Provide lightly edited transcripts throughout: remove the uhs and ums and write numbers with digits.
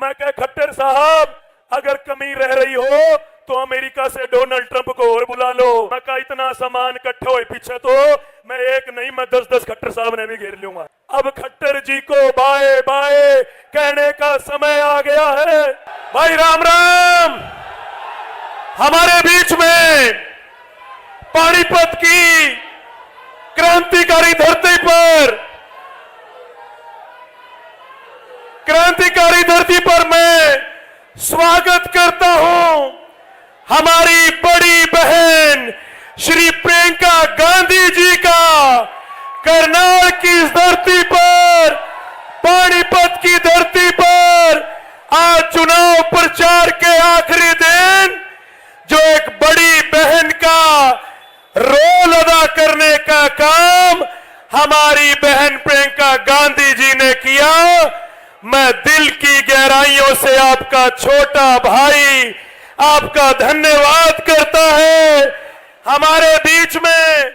मैं कह खट्टर साहब अगर कमी रह रही हो तो अमेरिका से डोनाल्ड ट्रंप को और बुला लो। मैं कहा इतना सामान इकट्ठा हो पीछे तो मैं एक नहीं मैं 10-10 खट्टर साहब ने भी घेर लूंगा। अब खट्टर जी को बाय बाय कहने का समय आ गया है। भाई राम राम। हमारे बीच में पानीपत की क्रांतिकारी धरती पर मैं स्वागत करता हूं हमारी बड़ी बहन श्री प्रियंका गांधी जी का। करनाल की इस धरती पर, पानीपत की धरती पर आज चुनाव प्रचार के आखिरी दिन जो एक बड़ी बहन का रोल अदा करने का काम हमारी बहन प्रियंका गांधी जी ने किया, मैं दिल की गहराइयों से आपका छोटा भाई आपका धन्यवाद करता है। हमारे बीच में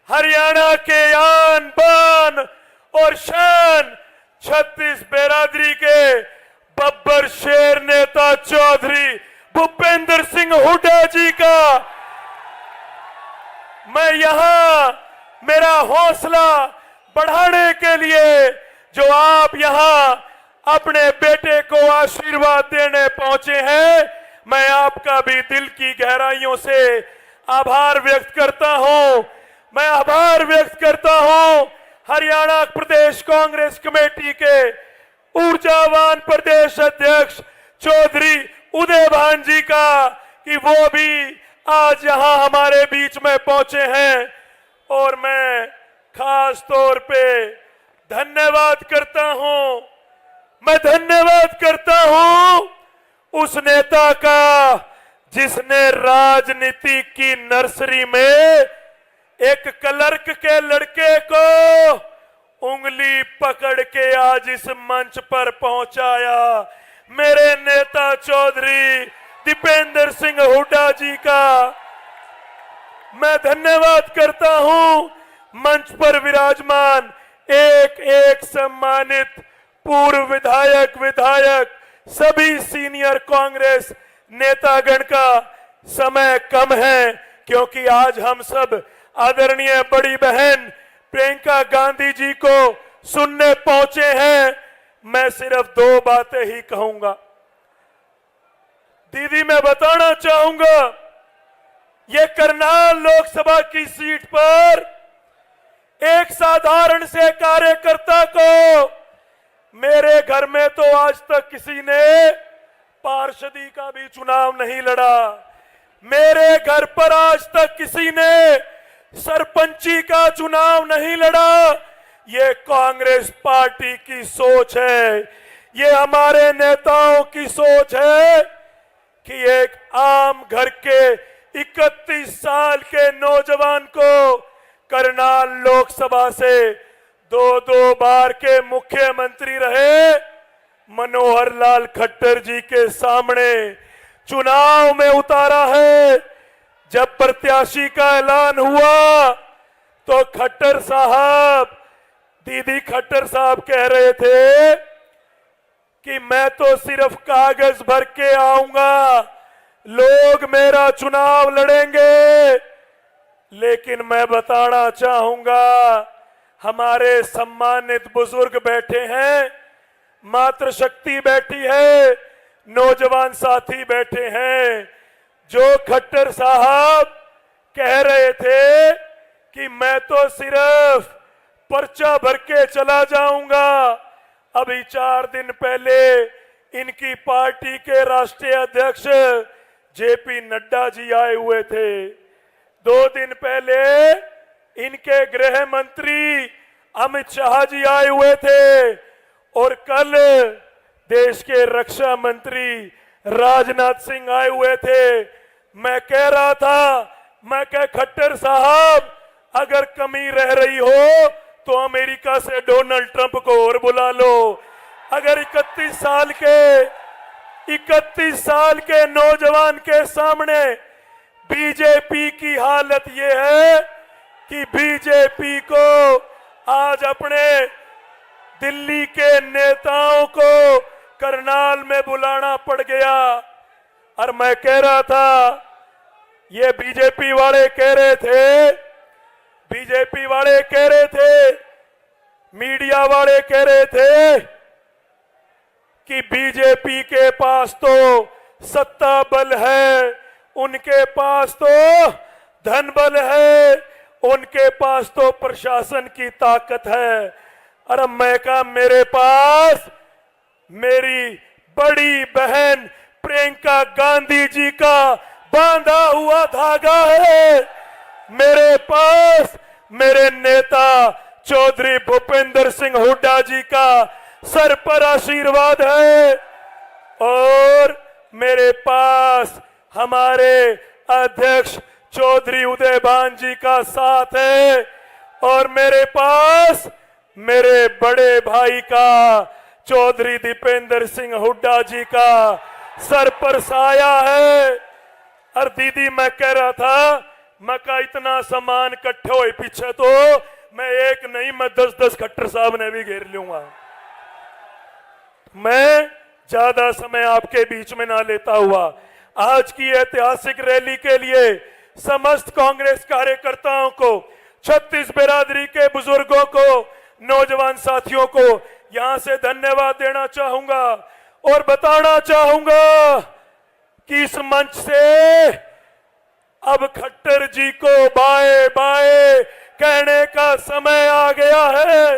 हरियाणा के आन बान और शान 36 बिरादरी के बब्बर शेर नेता चौधरी भूपेंद्र सिंह हुड्डा जी का मैं यहां मेरा हौसला बढ़ाने के लिए जो आप यहां अपने बेटे को आशीर्वाद देने पहुंचे हैं, मैं आपका भी दिल की गहराइयों से आभार व्यक्त करता हूं। मैं आभार व्यक्त करता हूं हरियाणा प्रदेश कांग्रेस कमेटी के ऊर्जावान प्रदेश अध्यक्ष चौधरी उदय भान जी का कि वो भी आज यहां हमारे बीच में पहुंचे हैं। और मैं खास तौर पे धन्यवाद करता हूं, मैं धन्यवाद करता हूं उस नेता का जिसने राजनीति की नर्सरी में एक क्लर्क के लड़के को उंगली पकड़ के आज इस मंच पर पहुंचाया। मेरे नेता चौधरी दीपेंद्र सिंह हुड्डा जी का मैं धन्यवाद करता हूं। मंच पर विराजमान एक एक सम्मानित पूर्व विधायक सभी सीनियर कांग्रेस नेतागण का समय कम है क्योंकि आज हम सब आदरणीय बड़ी बहन प्रियंका गांधी जी को सुनने पहुंचे हैं। मैं सिर्फ 2 बातें ही कहूंगा। दीदी मैं बताना चाहूंगा ये करनाल लोकसभा की सीट पर एक साधारण से कार्यकर्ता को मेरे घर में तो आज तक किसी ने पार्षदी का भी चुनाव नहीं लड़ा, मेरे घर पर आज तक किसी ने सरपंची का चुनाव नहीं लड़ा। ये कांग्रेस पार्टी की सोच है, ये हमारे नेताओं की सोच है कि एक आम घर के 31 साल के नौजवान को करनाल लोकसभा से 2 बार के मुख्यमंत्री रहे मनोहर लाल खट्टर जी के सामने चुनाव में उतारा है। जब प्रत्याशी का ऐलान हुआ तो खट्टर साहब, दीदी खट्टर साहब कह रहे थे कि मैं तो सिर्फ कागज भर के आऊंगा, लोग मेरा चुनाव लड़ेंगे। लेकिन मैं बताना चाहूंगा हमारे सम्मानित बुजुर्ग बैठे हैं, मातृशक्ति बैठी है, नौजवान साथी बैठे हैं। जो खट्टर साहब कह रहे थे कि मैं तो सिर्फ पर्चा भर के चला जाऊंगा, अभी 4 दिन पहले इनकी पार्टी के राष्ट्रीय अध्यक्ष जेपी नड्डा जी आए हुए थे, 2 दिन पहले इनके गृह मंत्री अमित शाह जी आए हुए थे और कल देश के रक्षा मंत्री राजनाथ सिंह आए हुए थे। मैं कह रहा था, मैं कह खट्टर साहब अगर कमी रह रही हो तो अमेरिका से डोनाल्ड ट्रंप को और बुला लो। अगर 31 साल के नौजवान के सामने बीजेपी की हालत ये है कि बीजेपी को आज अपने दिल्ली के नेताओं को करनाल में बुलाना पड़ गया। और मैं कह रहा था, ये बीजेपी वाले कह रहे थे, बीजेपी वाले कह रहे थे, मीडिया वाले कह रहे थे कि बीजेपी के पास तो सत्ता बल है, उनके पास तो धन बल है, उनके पास तो प्रशासन की ताकत है। अरे मैं कहा, मेरे पास मेरी बड़ी बहन प्रियंका गांधी जी का बांधा हुआ धागा है। मेरे पास मेरे नेता चौधरी भूपेंद्र सिंह हुड्डा जी का सर पर आशीर्वाद है, और मेरे पास हमारे अध्यक्ष चौधरी उदयभान जी का साथ है, और मेरे पास मेरे बड़े भाई का चौधरी दीपेंद्र सिंह हुड्डा जी का सर पर साया है। और दीदी, मैं कह रहा था, मैं का इतना सामान इकट्ठे हुए पीछे तो मैं एक नहीं, मैं 10-10 खट्टर साहब ने भी घेर लूंगा। मैं ज्यादा समय आपके बीच में ना लेता हुआ आज की ऐतिहासिक रैली के लिए समस्त कांग्रेस कार्यकर्ताओं को, 36 बिरादरी के बुजुर्गों को, नौजवान साथियों को यहां से धन्यवाद देना चाहूंगा और बताना चाहूंगा कि इस मंच से अब खट्टर जी को बाय बाय कहने का समय आ गया है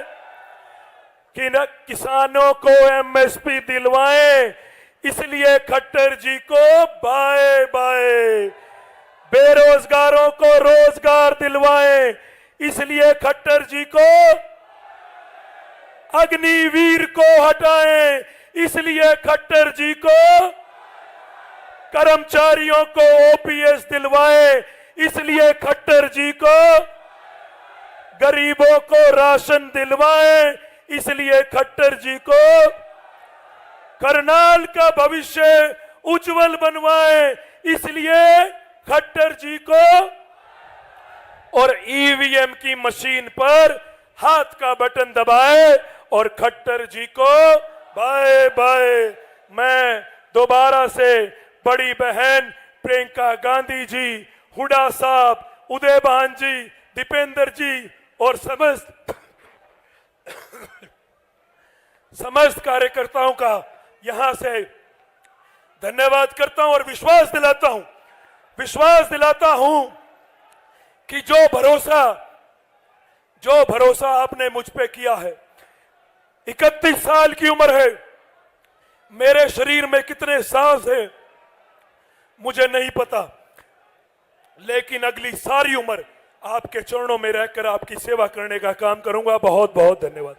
कि न किसानों को एमएसपी दिलवाएं, इसलिए खट्टर जी को बाय बाय, बेरोजगारों को रोजगार दिलवाएं, इसलिए खट्टर जी को, अग्निवीर को हटाएं, इसलिए खट्टर जी को, कर्मचारियों को ओपीएस दिलवाएं, इसलिए खट्टर जी को, गरीबों को राशन दिलवाएं, इसलिए खट्टर जी को, करनाल का भविष्य उज्जवल बनवाएं, इसलिए खट्टर जी को, और ईवीएम की मशीन पर हाथ का बटन दबाए और खट्टर जी को बाय बाय। मैं दोबारा से बड़ी बहन प्रियंका गांधी जी, हुड्डा साहब, उदयभान जी, दीपेंद्र जी और समस्त कार्यकर्ताओं का यहां से धन्यवाद करता हूं और विश्वास दिलाता हूं कि जो भरोसा आपने मुझ पे किया है, 31 साल की उम्र है, मेरे शरीर में कितने सांस हैं मुझे नहीं पता, लेकिन अगली सारी उम्र आपके चरणों में रहकर आपकी सेवा करने का काम करूंगा। बहुत बहुत धन्यवाद।